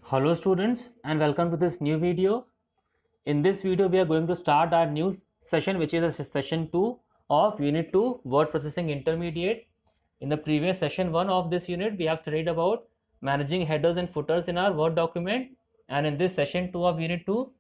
Hello students and welcome to this new video. In this video we are going to start our new session, which is a session 2 of unit 2 word processing intermediate. In the previous session 1 of this unit we have studied about managing headers and footers in our word document, and in this session 2 of unit 2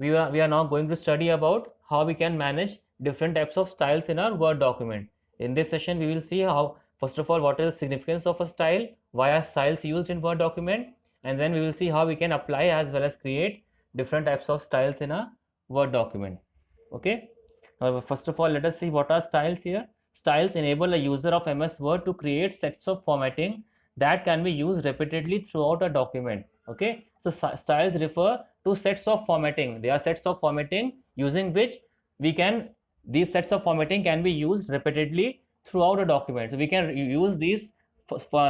we are now going to study about how we can manage different types of styles in our word document. In this session we will see how, first of all, what is the significance of a style, why are styles used in word document, and then we will see how we can apply as well as create different types of styles in a word document. Okay, now first of all let us see what are styles here. Styles enable a user of MS Word to create sets of formatting that can be used repeatedly throughout a document. Okay, so styles refer to sets of formatting. They are sets of formatting using which we can, these sets of formatting can be used repeatedly throughout a document. So we can use these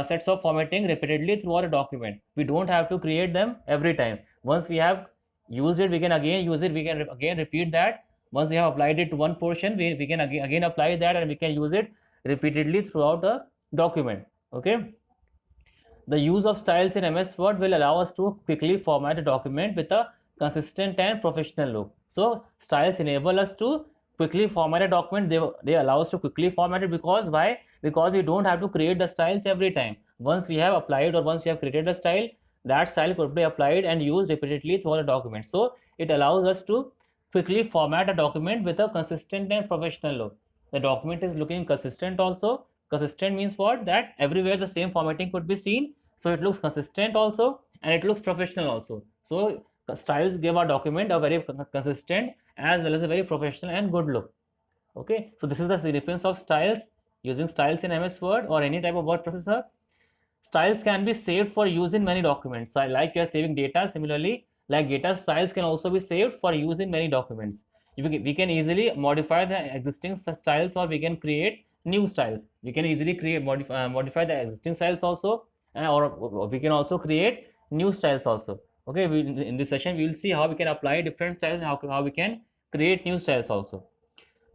sets of formatting repeatedly throughout a document. We don't have to create them every time. Once we have used it, we can again use it, we can again repeat that. Once we have applied it to one portion, we can again apply that, and we can use it repeatedly throughout a document. Okay, the use of styles in MS Word will allow us to quickly format a document with a consistent and professional look. So styles enable us to quickly format a document. They allow us to quickly format it because why? Because we don't have to create the styles every time. Once we have applied or once we have created a style, that style could be applied and used repeatedly throughout a document. So it allows us to quickly format a document with a consistent and professional look. The document is looking consistent also. Consistent means what? That everywhere the same formatting could be seen, so it looks consistent also and it looks professional also. So styles give our document a very consistent as well as a very professional and good look. Okay, so this is the significance of styles. Using styles in MS Word or any type of word processor, styles can be saved for use in many documents. So like you are saving data, similarly like data, styles can also be saved for use in many documents. We can easily modify the existing styles, or we can create new styles. We can easily create modify the existing styles also, or we can also create new styles also. Okay, in this session we will see how we can apply different styles and how we can create new styles also.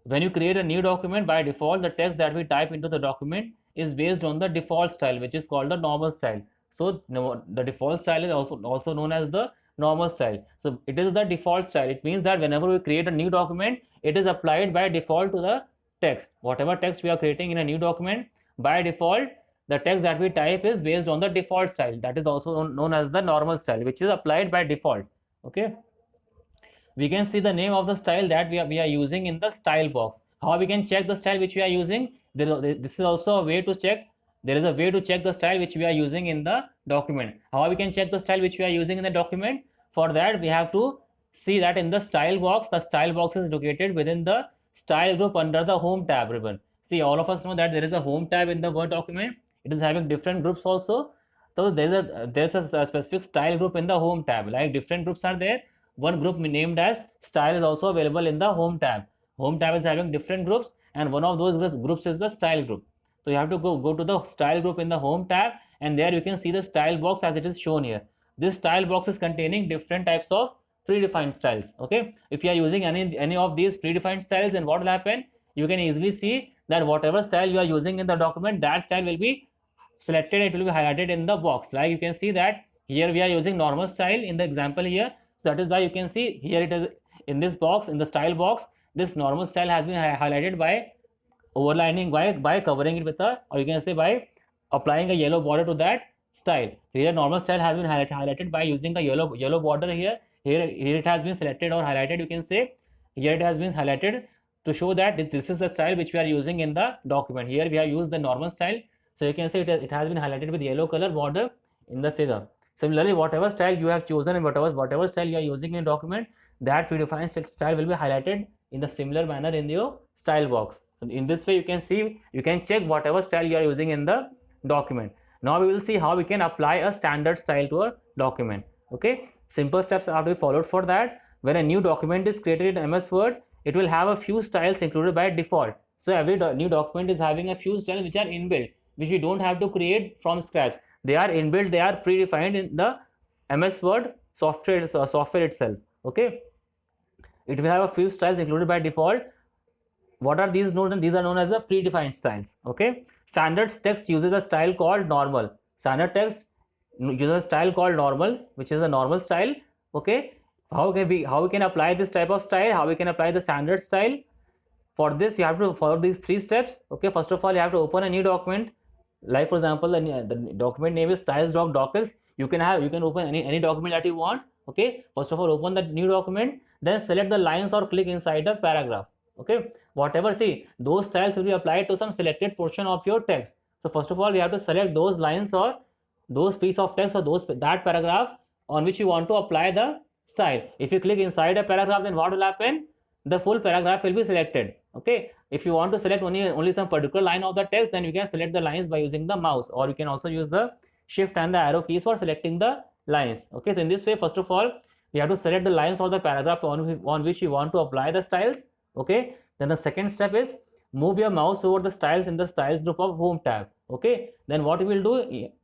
When you create a new document, by default the text that we type into the document is based on the default style, which is called the normal style. So the default style is also known as the normal style. So it is the default style. It means that whenever we create a new document, it is applied by default to the text. Whatever text we are creating in a new document, by default the text that we type is based on the default style. That is also known as the normal style, which is applied by default. Okay, we can see the name of the style that we are using in the style box. How we can check the style which we are using? This is also a way to check. There is a way to check the style which we are using in the document. How we can check the style which we are using in the document? For that we have to see that in the style box, the style box is located within the style group under the home tab ribbon. See, all of us know that there is a home tab in the Word document. It is having different groups also. So there's a specific style group in the home tab. Like different groups are there, one group named as style is also available in the home tab. Home tab is having different groups, and one of those groups is the style group. So you have to go to the style group in the home tab, and there you can see the style box as it is shown here. This style box is containing different types of predefined styles. Okay, if you are using any of these predefined styles, then what will happen? You can easily see that whatever style you are using in the document, that style will be selected, it will be highlighted in the box. Like you can see that here we are using normal style in the example here. So that is why you can see here it is in this box, in the style box, this normal style has been highlighted by overlining, by covering it with a, or you can say by applying a yellow border to that style. So here normal style has been highlighted by using a yellow border here. Here it has been selected or highlighted, you can say. Here it has been highlighted to show that this is the style which we are using in the document. Here we have used the normal style, so you can say it has been highlighted with yellow color border in the figure. Similarly, whatever style you have chosen and whatever style you are using in document, that predefined style will be highlighted in the similar manner in your style box. In this way, you can see, you can check whatever style you are using in the document. Now we will see how we can apply a standard style to a document. Okay, simple steps are to be followed for that. When a new document is created in MS Word, it will have a few styles included by default. So every new document is having a few styles which are inbuilt, which we don't have to create from scratch. They are inbuilt, they are predefined in the MS Word software itself. Okay, it will have a few styles included by default. What are these known? These are known as the predefined styles. Okay, standard text uses a style called normal. Standard text use a style called normal, which is a normal style. Okay, how we can apply this type of style, how we can apply the standard style? For this you have to follow these 3 steps. Okay, first of all you have to open a new document, like for example the document name is styles.docx. You can open any document that you want. Okay, first of all open the new document, then select the lines or click inside the paragraph. Okay, whatever, see, those styles will be applied to some selected portion of your text. So first of all we have to select those lines or those piece of text or that paragraph on which you want to apply the style. If you click inside a paragraph, then what will happen? The full paragraph will be selected. Okay, if you want to select only some particular line of the text, then you can select the lines by using the mouse, or you can also use the shift and the arrow keys for selecting the lines. Okay, so in this way, first of all you have to select the lines or the paragraph on which you want to apply the styles. Okay, then the second step is move your mouse over the styles in the styles group of home tab. Okay, then what you will do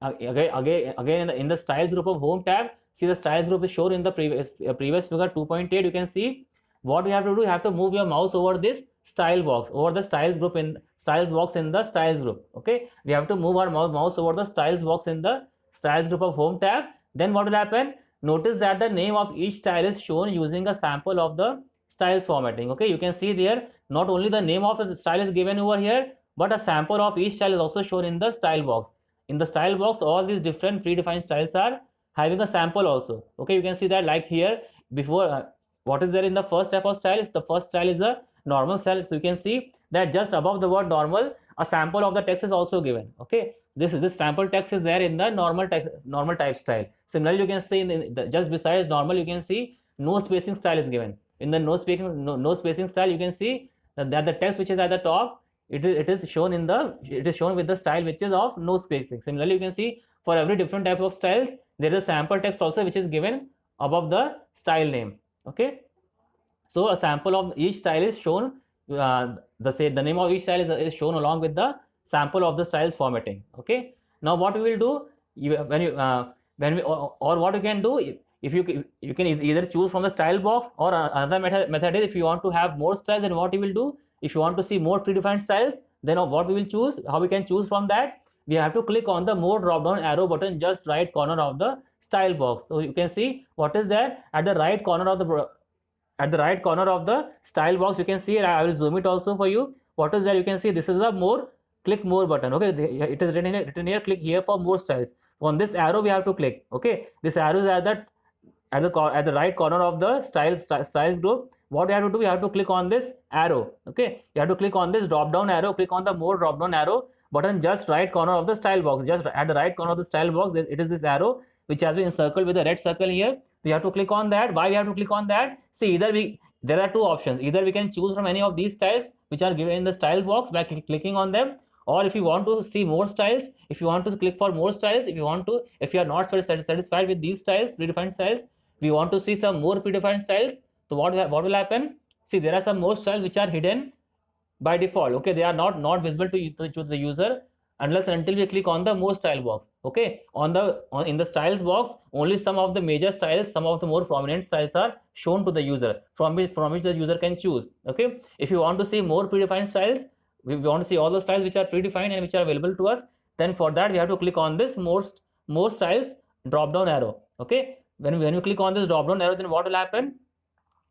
again in the styles group of home tab, see the styles group is shown in the previous figure 2.8. you can see what we have to do. You have to move your mouse over this style box, over the styles group in styles box in the styles group. Okay, we have to move our mouse over the styles box in the styles group of home tab. Then what will happen? Notice that the name of each style is shown using a sample of the styles formatting. Okay, you can see there not only the name of the style is given over here, but a sample of each style is also shown in the style box. In the style box, all these different predefined styles are having a sample also. Okay, you can see that, like here before what is there in the first type of style? If the first style is a normal style, so you can see that just above the word normal, a sample of the text is also given. Okay, this sample text is there in the normal type style. Similarly, you can see just besides normal, you can see no spacing style is given. In the no spacing style, you can see that the text which is at the top, it is shown with the style which is of no spacing. Similarly, you can see for every different type of styles, there is a sample text also which is given above the style name. Okay, so a sample of each style is shown, the name of each style is shown along with the sample of the styles formatting. Okay, now what we will do, what you can do, if you can either choose from the style box, or another method is, if you want to have more styles, then what you will do, if you want to see more predefined styles, then what we will choose, how we can choose from that, we have to click on the more drop down arrow button just right corner of the style box. So you can see what is there at the right corner of the style box. You can see, I will zoom it also for you. What is there? You can see this is the click more button. Okay, it is written here, click here for more styles. On this arrow we have to click. Okay, this arrow is at the right corner of the styles group. What we have to do, we have to click on this arrow. Okay, you have to click on this drop down arrow, click on the more drop down arrow button just right corner of the style box. Just at the right corner of the style box, it is this arrow which has been encircled with a red circle here. We have to click on that. Why we have to click on that? See, there are two options. Either we can choose from any of these styles which are given in the style box by clicking on them, or if you want to see more styles, if you want to click for more styles, if you are not satisfied with these styles, predefined styles, we want to see some more predefined styles. So what will happen? See, there are some more styles which are hidden by default. Okay, they are not visible to the user unless and until we click on the more style box. Okay, in the styles box, only some of the major styles, some of the more prominent styles are shown to the user, from which the user can choose. Okay, if you want to see more predefined styles, we want to see all the styles which are predefined and which are available to us, then for that we have to click on this more styles drop down arrow. Okay, when you click on this drop down arrow, then what will happen?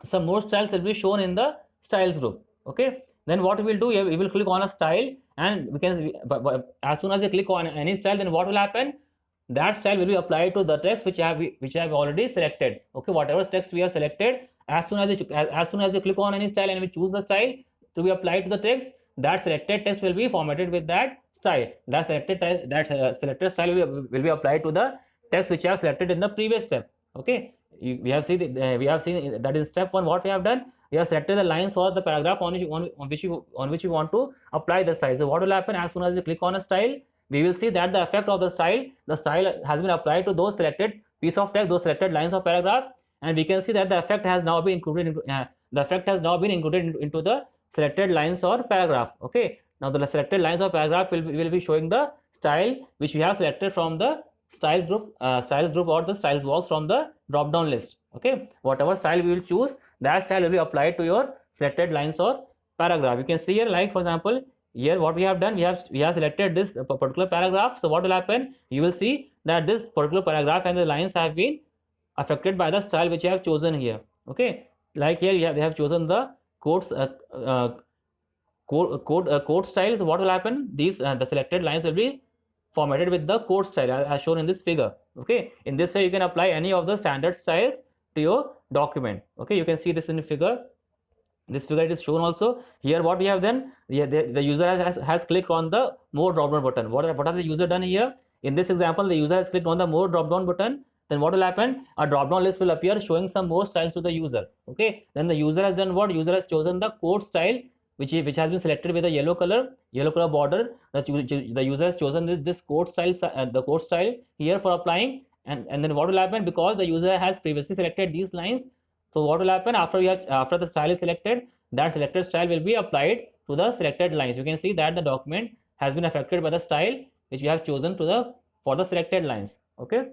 Some more styles will be shown in the styles group. Okay, then what we will do, we will click on a style, and we can, as soon as you click on any style, then what will happen? That style will be applied to the text which I have already selected. Okay, whatever text we have selected, as soon as you click on any style and we choose the style to be applied to the text, that selected text will be formatted with that style. That selected style will be applied to the text which I have selected in the previous step. Okay, we have seen that in step 1 what we have done, we have selected the lines for the paragraph on which you want to apply the style. So what will happen, as soon as you click on a style, we will see that the effect of the style has been applied to those selected piece of text, those selected lines of paragraph, and we can see that the effect has now been included into the selected lines or paragraph. Okay, now the selected lines or paragraph will be showing the style which we have selected from the styles group or the styles box from the drop down list. Okay, whatever style we will choose, that style will be applied to your selected lines or paragraph. You can see here, like for example, here what we have done, we have selected this particular paragraph. So what will happen, you will see that this particular paragraph and the lines have been affected by the style which you have chosen here. Okay, like here they have chosen the quotes quote style. So what will happen? These the selected lines will be formatted with the quote style as shown in this figure. Okay, in this way you can apply any of the standard styles to your document. Okay, you can see this in the figure. This figure it is shown also here. What we have then, the user has clicked on the more drop down button. What has the user done here? In this example, the user has clicked on the more drop down button. Then what will happen? A drop down list will appear showing some more styles to the user. Okay, then the user has done what? User has chosen the quote style which has been selected with a yellow color border. The user has chosen this quote style, the quote style here for applying. And then what will happen? Because the user has previously selected these lines, so what will happen after the style is selected, that selected style will be applied to the selected lines. You can see that the document has been affected by the style which you have chosen for the selected lines. Okay,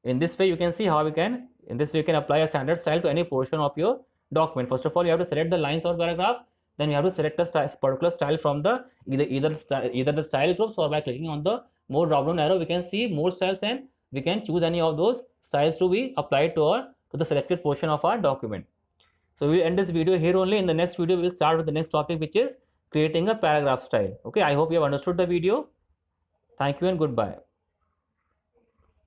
in this way you can see how we can apply a standard style to any portion of your document. First of all, you have to select the lines or paragraph, then you have to select the particular style from the either the style groups, or by clicking on the more drop down arrow we can see more styles and we can choose any of those styles to be applied to the selected portion of our document. So we will end this video here only. In the next video we will start with the next topic, which is creating a paragraph style. Okay, I hope you have understood the video. Thank you and goodbye.